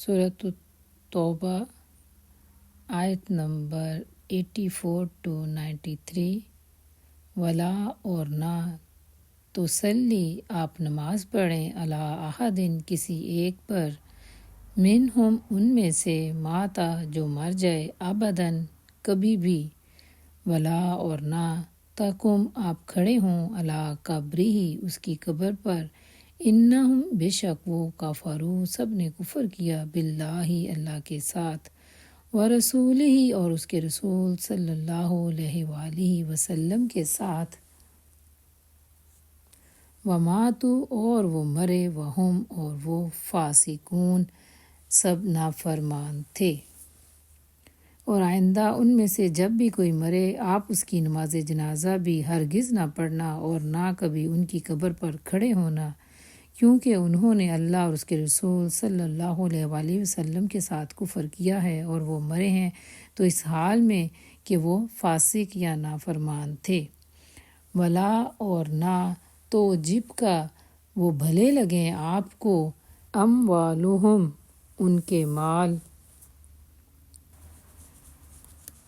سورۃ التوبہ آیت number 84 to 93۔ ولا اور نہ تسلی آپ نماز پڑھیں علی احدٍ کسی ایک پر منہم ان میں سے ماتا جو مر جائے ابداً کبھی بھی، ولا اور نہ تقم آپ کھڑے ہوں علی قبرہ اس کی قبر پر، انہم بے شک وہ کفروا سب نے کفر کیا باللہ اللہ کے ساتھ، ورسولہ اور اس کے رسول صلی اللہ علیہ وآلہ وسلم کے ساتھ، وماتوا اور وہ مرے، وہم اور وہ فاسقون سب نافرمان تھے۔ اور آئندہ ان میں سے جب بھی کوئی مرے آپ اس کی نماز جنازہ بھی ہرگز نہ پڑھنا اور نہ کبھی ان کی قبر پر کھڑے ہونا، کیونکہ انہوں نے اللہ اور اس کے رسول صلی اللہ علیہ وآلہ وسلم کے ساتھ کفر کیا ہے اور وہ مرے ہیں تو اس حال میں کہ وہ فاسق یا نافرمان تھے۔ ولا اور نہ تو جب کا وہ بھلے لگیں آپ کو اموالہم ان کے مال،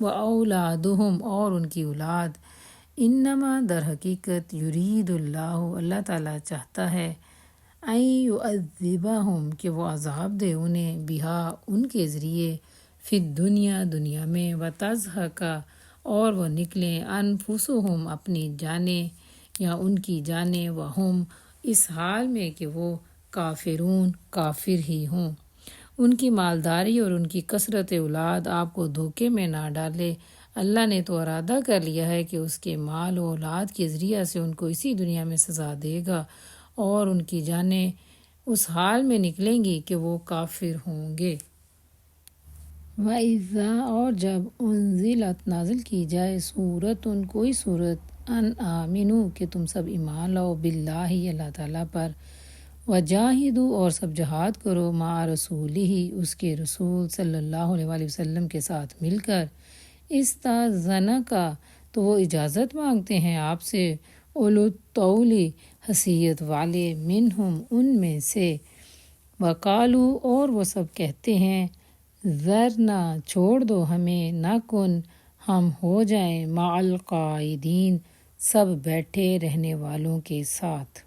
واولادہم اور ان کی اولاد، انما در حقیقت یرید اللہ تعالیٰ چاہتا ہے ان یعذبہم کہ وہ عذاب دے انہیں بہا ان کے ذریعے فی الدنیا دنیا میں، وتزہق اور وہ نکلیں انفسہم اپنی جانیں یا ان کی جانیں، وہم اس حال میں کہ وہ کافرون کافر ہی ہوں۔ ان کی مالداری اور ان کی کثرت اولاد آپ کو دھوکے میں نہ ڈالے، اللہ نے تو ارادہ کر لیا ہے کہ اس کے مال و اولاد کے ذریعہ سے ان کو اسی دنیا میں سزا دے گا، اور ان کی جانیں اس حال میں نکلیں گی کہ وہ کافر ہوں گے۔ وَإِذَا اور جب انزلت نازل کی جائے سورۃ کوئی سورت ان آمنو کہ تم سب ایمان لاؤ باللہ اللہ تعالیٰ پر، وجاہدوا اور سب جہاد کرو مع رسولہ اس کے رسول صلی اللہ علیہ وآلہ وسلم کے ساتھ مل کر، استاذنک تو وہ اجازت مانگتے ہیں آپ سے، اولو الطول حیثیت والے، منہم ان میں سے، وقالو اور وہ سب کہتے ہیں، ذرنا چھوڑ دو ہمیں، نکن ہم ہو جائیں، مع القاعدین سب بیٹھے رہنے والوں کے ساتھ۔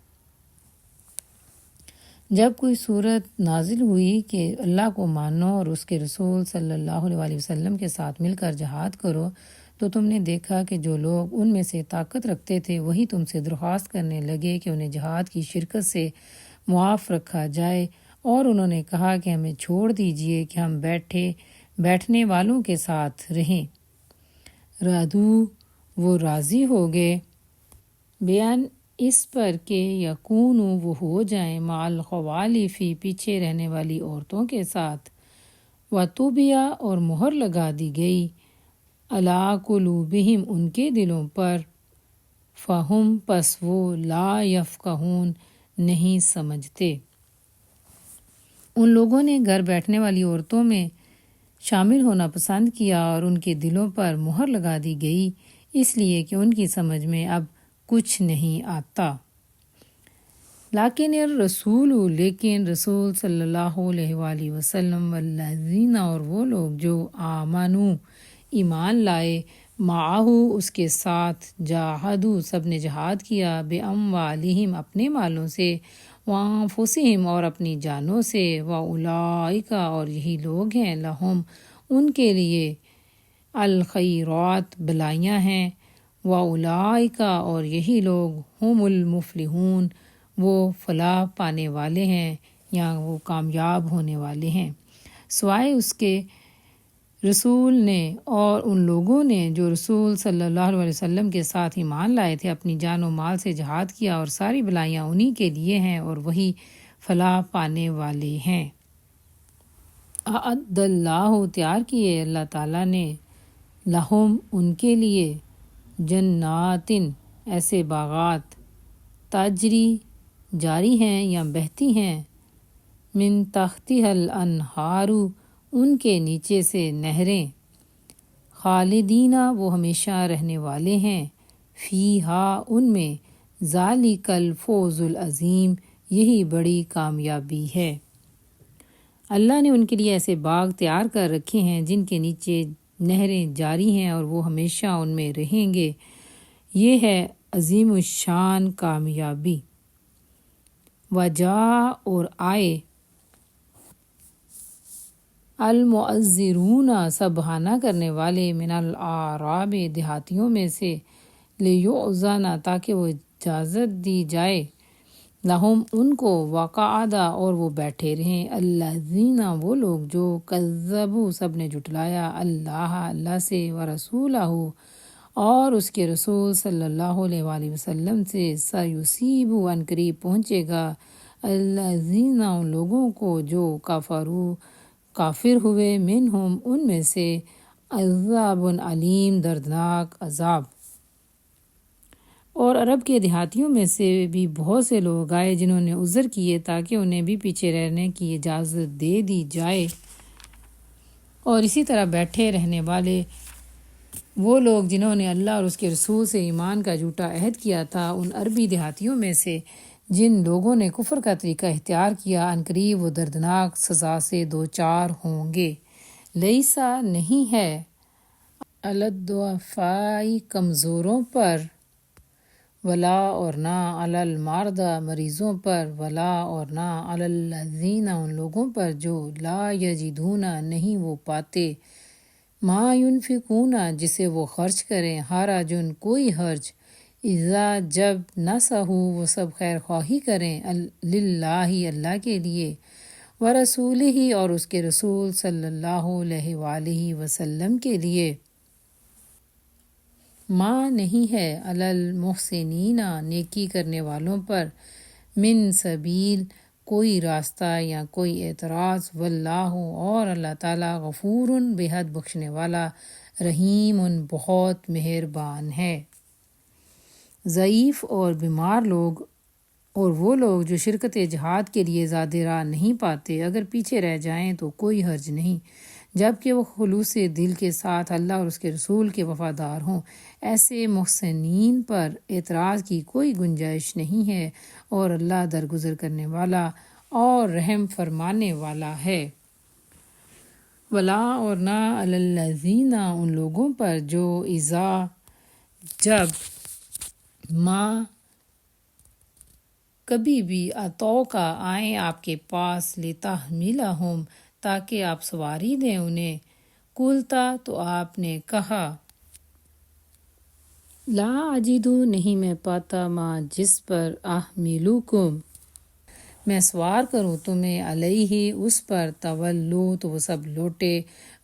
جب کوئی صورت نازل ہوئی کہ اللہ کو مانو اور اس کے رسول صلی اللہ علیہ وآلہ وسلم کے ساتھ مل کر جہاد کرو، تو تم نے دیکھا کہ جو لوگ ان میں سے طاقت رکھتے تھے وہی تم سے درخواست کرنے لگے کہ انہیں جہاد کی شرکت سے معاف رکھا جائے، اور انہوں نے کہا کہ ہمیں چھوڑ دیجئے کہ ہم بیٹھنے والوں کے ساتھ رہیں۔ رضوا وہ راضی ہو گئے، بیان اس پر کہ یکونوا وہ ہو جائیں، مع الخوالفی پیچھے رہنے والی عورتوں کے ساتھ، وطبع اور مہر لگا دی گئی، علی قلوبہم ان کے دلوں پر، فہم پس وہ لا یفقہون نہیں سمجھتے۔ ان لوگوں نے گھر بیٹھنے والی عورتوں میں شامل ہونا پسند کیا اور ان کے دلوں پر مہر لگا دی گئی، اس لیے کہ ان کی سمجھ میں اب کچھ نہیں آتا۔ لیکن الرسول لیکن رسول صلی اللہ علیہ وآلہ وسلم، والذین اور وہ لوگ جو آمنوا ایمان لائے، معہ اس کے ساتھ، جاہدوا سب نے جہاد کیا، باموالہم اپنے مالوں سے، وانفسہم اور اپنی جانوں سے، واولئک اور یہی لوگ ہیں، لہم ان کے لیے، الخیرات بھلائیاں ہیں، واولئک اور یہی لوگ، ہم المفلحون وہ فلاح پانے والے ہیں یا وہ کامیاب ہونے والے ہیں۔ سوائے اس کے رسول نے اور ان لوگوں نے جو رسول صلی اللہ علیہ وسلم کے ساتھ ایمان لائے تھے، اپنی جان و مال سے جہاد کیا، اور ساری بھلائیاں انہی کے لیے ہیں اور وہی فلاح پانے والے ہیں۔ اعد اللہ تیار کیے اللہ تعالیٰ نے، لہم ان کے لیے، جنات ایسے باغات، تجری جاری ہیں یا بہتی ہیں، من تحتہا الانہار ان کے نیچے سے نہریں، خالدین وہ ہمیشہ رہنے والے ہیں، فیہا ان میں، ذالک الفوز العظیم یہی بڑی کامیابی ہے۔ اللہ نے ان کے لیے ایسے باغ تیار کر رکھے ہیں جن کے نیچے نہریں جاری ہیں اور وہ ہمیشہ ان میں رہیں گے۔ یہ ہے عظیم الشان کامیابی۔ وجاء اور آئے المعذرون سب بہانہ کرنے والے من الاعراب دیہاتیوں میں سے، لیؤذن تاکہ وہ اجازت دی جائے، لہم ان کو، وقعدہ اور وہ بیٹھے رہیں، الذین وہ لوگ جو کذبوا سب نے جھٹلایا، اللہ سے، ورسولہ اور اس کے رسول صلی اللہ علیہ وآلہ وسلم سے، سیصیب ان قریب پہنچے گا، الذین ان لوگوں کو جو کافر ہوئے، منہم ان میں سے، عذاب علیم دردناک عذاب۔ اور عرب کے دیہاتیوں میں سے بھی بہت سے لوگ آئے جنہوں نے عذر کیے تاکہ انہیں بھی پیچھے رہنے کی اجازت دے دی جائے، اور اسی طرح بیٹھے رہنے والے وہ لوگ جنہوں نے اللہ اور اس کے رسول سے ایمان کا جھوٹا عہد کیا تھا، ان عربی دیہاتیوں میں سے جن لوگوں نے کفر کا طریقہ اختیار کیا، عنقریب وہ دردناک سزا سے دوچار ہوں گے۔ لیسا نہیں ہے، علی الضعفاء کمزوروں پر، ولا اور نہ علی المرضى مریضوں پر، ولا اور نہ علی الذین ان لوگوں پر جو لا یجدون نہیں وہ پاتے، ما ینفقون جسے وہ خرچ کریں، حرج کوئی حرج، اذا جب نصحوا وہ سب خیر خواہی کریں، للہ اللہ کے لیے، ورسولہ اور اس کے رسول صلی اللہ علیہ وآلہ وسلم کے لیے، ما نہیں ہے علی المحسنین نیکی کرنے والوں پر، من سبیل کوئی راستہ یا کوئی اعتراض، واللہ اور اللہ تعالیٰ غفور بے حد بخشنے والا، رحیم بہت مہربان ہے۔ ضعیف اور بیمار لوگ اور وہ لوگ جو شرکت جہاد کے لیے زیادہ راہ نہیں پاتے، اگر پیچھے رہ جائیں تو کوئی حرج نہیں، جبکہ وہ خلوص دل کے ساتھ اللہ اور اس کے رسول کے وفادار ہوں۔ ایسے محسنین پر اعتراض کی کوئی گنجائش نہیں ہے، اور اللہ درگزر کرنے والا اور رحم فرمانے والا ہے۔ ولا اور نہ علی الذین ان لوگوں پر جو اذا جب ما کبھی بھی اتو کا آئیں آپ کے پاس، لتحملہم تاکہ آپ سواری دیں انہیں، قلتا تو آپ نے کہا، لا اجدو نہیں میں پاتا، ما جس پر، احملکم میں سوار کروں تمہیں، علیہ اس پر، تولو تو وہ سب لوٹے،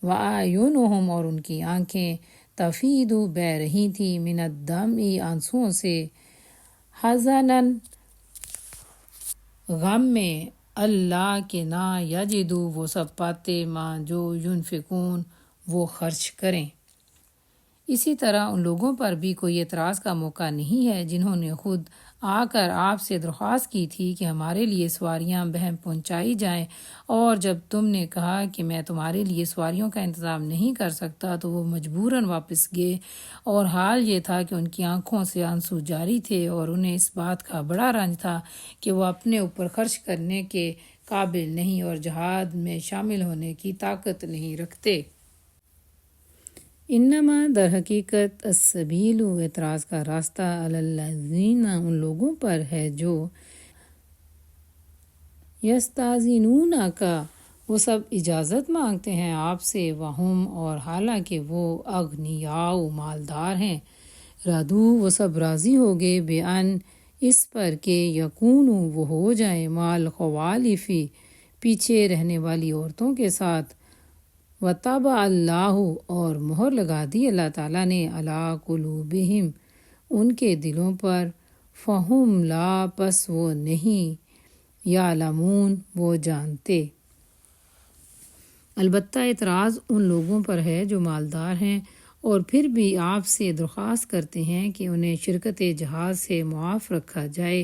وَأَعْيُنُهُمْ اور ان کی آنکھیں، تفیض بہہ رہی تھی، من الدمع آنسوؤں سے، حزناً غم میں، اللہ کے نہ یجدو وہ سب پاتے، ما جو ینفقون وہ خرچ کریں۔ اسی طرح ان لوگوں پر بھی کوئی اعتراض کا موقع نہیں ہے جنہوں نے خود آ کر آپ سے درخواست کی تھی کہ ہمارے لیے سواریاں بہم پہنچائی جائیں، اور جب تم نے کہا کہ میں تمہارے لیے سواریوں کا انتظام نہیں کر سکتا تو وہ مجبوراً واپس گئے، اور حال یہ تھا کہ ان کی آنکھوں سے آنسو جاری تھے، اور انہیں اس بات کا بڑا رنج تھا کہ وہ اپنے اوپر خرچ کرنے کے قابل نہیں اور جہاد میں شامل ہونے کی طاقت نہیں رکھتے۔ انما در حقیقت السبیل اعتراض کا راستہ، علی الذین ان لوگوں پر ہے جو یستاذنونک وہ سب اجازت مانگتے ہیں آپ سے، وہم اور حالانکہ وہ اغنیاء مالدار ہیں، رضو وہ سب راضی ہو گئے، بان اس پر کہ یکونوا وہ ہو جائیں، مال خوالف پیچھے رہنے والی عورتوں کے ساتھ، وطبع اللہ اور مہر لگا دی اللہ تعالیٰ نے، علی قلوبہم ان کے دلوں پر، فہم لا پس وہ نہیں، یعلمون وہ جانتے۔ البتہ اعتراض ان لوگوں پر ہے جو مالدار ہیں اور پھر بھی آپ سے درخواست کرتے ہیں کہ انہیں شرکت جہاد سے معاف رکھا جائے۔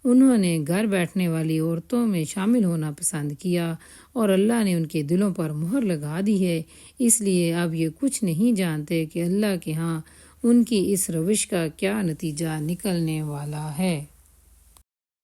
انہوں نے گھر بیٹھنے والی عورتوں میں شامل ہونا پسند کیا اور اللہ نے ان کے دلوں پر مہر لگا دی ہے، اس لیے اب یہ کچھ نہیں جانتے کہ اللہ کے ہاں ان کی اس روش کا کیا نتیجہ نکلنے والا ہے۔